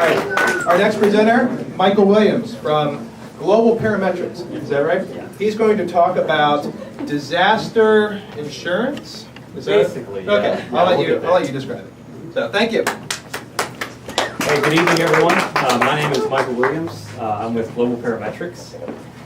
right. Our next presenter, Michael Williams from Global Parametrics. Is that right? Yeah. He's going to talk about disaster insurance. Is that Basically, yeah. Okay. Yeah, I'll we'll get let you describe it. So, thank you. Hey, good evening, everyone. My name is Michael Williams. I'm with Global Parametrics.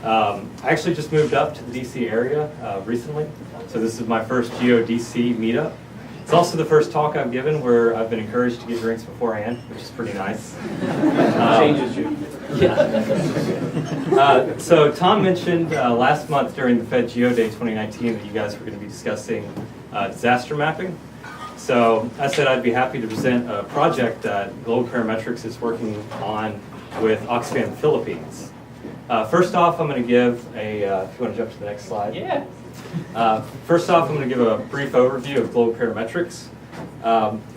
I actually just moved up to the DC area recently, so this is my first GeoDC meetup. It's also the first talk I've given where I've been encouraged to get drinks beforehand, which is pretty nice. Changes you. Yeah. So Tom mentioned last month during the Fed Geo Day 2019 that you guys were going to be discussing disaster mapping. So I said I'd be happy to present a project that Global Parametrics is working on with Oxfam Philippines. First off, I'm going to give a, if you want to jump to the next slide. Yeah. First off, I'm going to give a brief overview of Global Parametrics.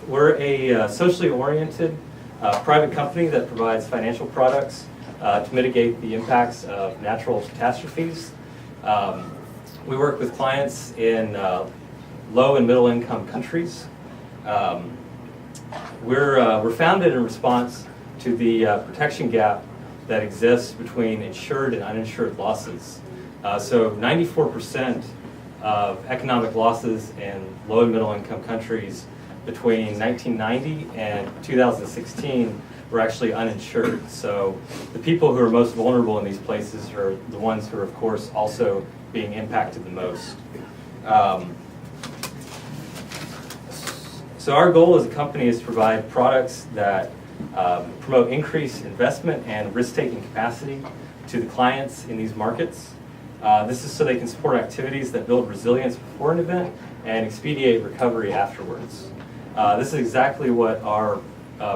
We're a socially oriented private company that provides financial products to mitigate the impacts of natural catastrophes. We work with clients in low and middle income countries. We're founded in response to the protection gap that exists between insured and uninsured losses. So 94% of economic losses in low and middle income countries between 1990 and 2016 were actually uninsured. So the people who are most vulnerable in these places are the ones who are, of course, also being impacted the most. So our goal as a company is to provide products that promote increased investment and risk-taking capacity to the clients in these markets. This is so they can support activities that build resilience before an event and expedite recovery afterwards. This is exactly what our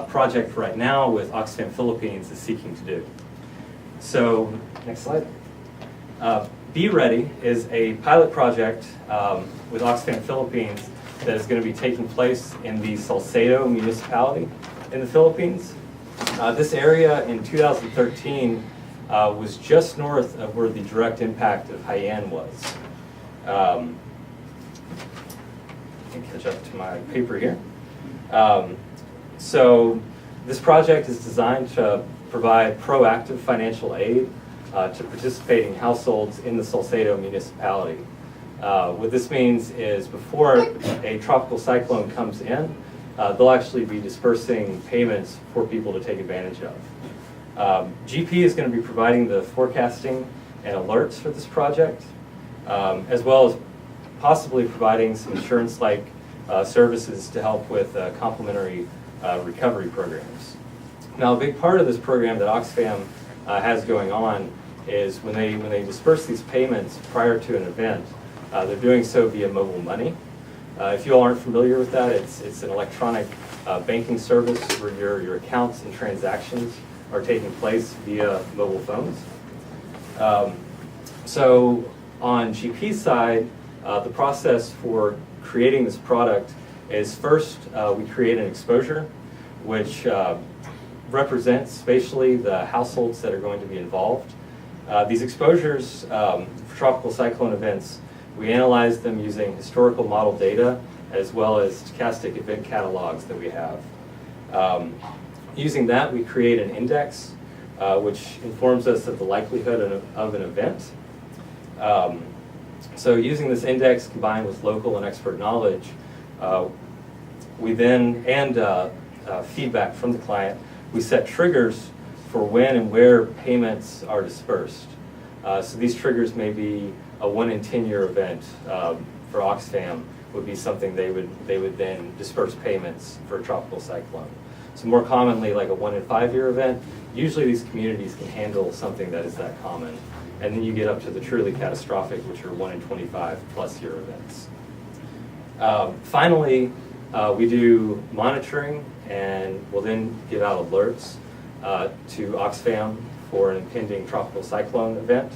project right now with Oxfam Philippines is seeking to do. So, next slide. Be Ready is a pilot project with Oxfam Philippines that is going to be taking place in the Salcedo municipality in the Philippines. This area in 2013 was just north of where the direct impact of Haiyan was. I can catch up to my paper here. So this project is designed to provide proactive financial aid to participating households in the Salcedo municipality. What this means is before a tropical cyclone comes in, they'll actually be dispersing payments for people to take advantage of. GP is going to be providing the forecasting and alerts for this project, as well as possibly providing some insurance-like services to help with complementary recovery programs. Now, a big part of this program that Oxfam has going on is when they disperse these payments prior to an event, they're doing so via mobile money. If you all aren't familiar with that, it's an electronic banking service where your accounts and transactions are taking place via mobile phones. So on GP's side, the process for creating this product is first we create an exposure which represents spatially the households that are going to be involved. These exposures for tropical cyclone events, we analyze them using historical model data as well as stochastic event catalogs that we have. Using that, we create an index which informs us of the likelihood of an event. So using this index combined with local and expert knowledge, we then, and feedback from the client, we set triggers for when and where payments are dispersed. So these triggers may be a 1 in 10 year event for Oxfam would be something they would then disperse payments for a tropical cyclone. So more commonly, like a 1 in 5 year event, usually these communities can handle something that is that common. And then you get up to the truly catastrophic, which are 1 in 25 plus year events. Finally, we do monitoring and we'll then give out alerts to Oxfam for an impending tropical cyclone event.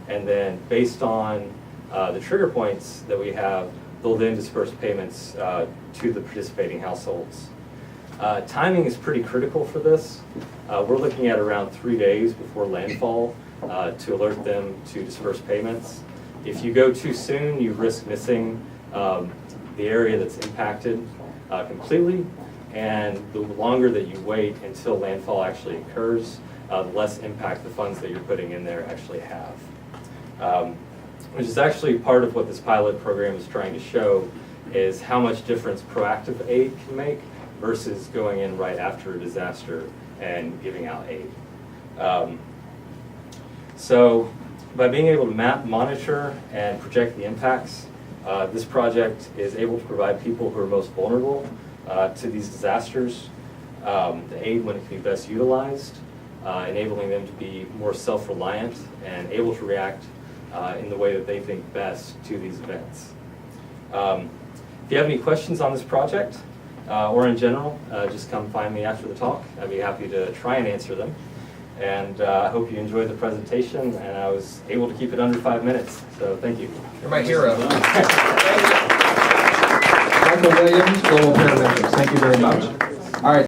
And then based on the trigger points that we have, they'll then disperse payments to the participating households. Timing is pretty critical for this. We're looking at around 3 days before landfall to alert them to disperse payments. If you go too soon, you risk missing the area that's impacted completely. and the longer that you wait until landfall actually occurs, the less impact the funds that you're putting in there actually have. Which is actually part of what this pilot program is trying to show, is how much difference proactive aid can make versus going in right after a disaster and giving out aid. So by being able to map, monitor, and project the impacts, this project is able to provide people who are most vulnerable to these disasters the aid when it can be best utilized, enabling them to be more self-reliant and able to react in the way that they think best to these events. If you have any questions on this project or in general, just come find me after the talk. I'd be happy to try and answer them. And I hope you enjoyed the presentation, and I was able to keep it under 5 minutes, so thank you. You're my hero. Michael Williams, Global Parametrics. Thank you very much. All right.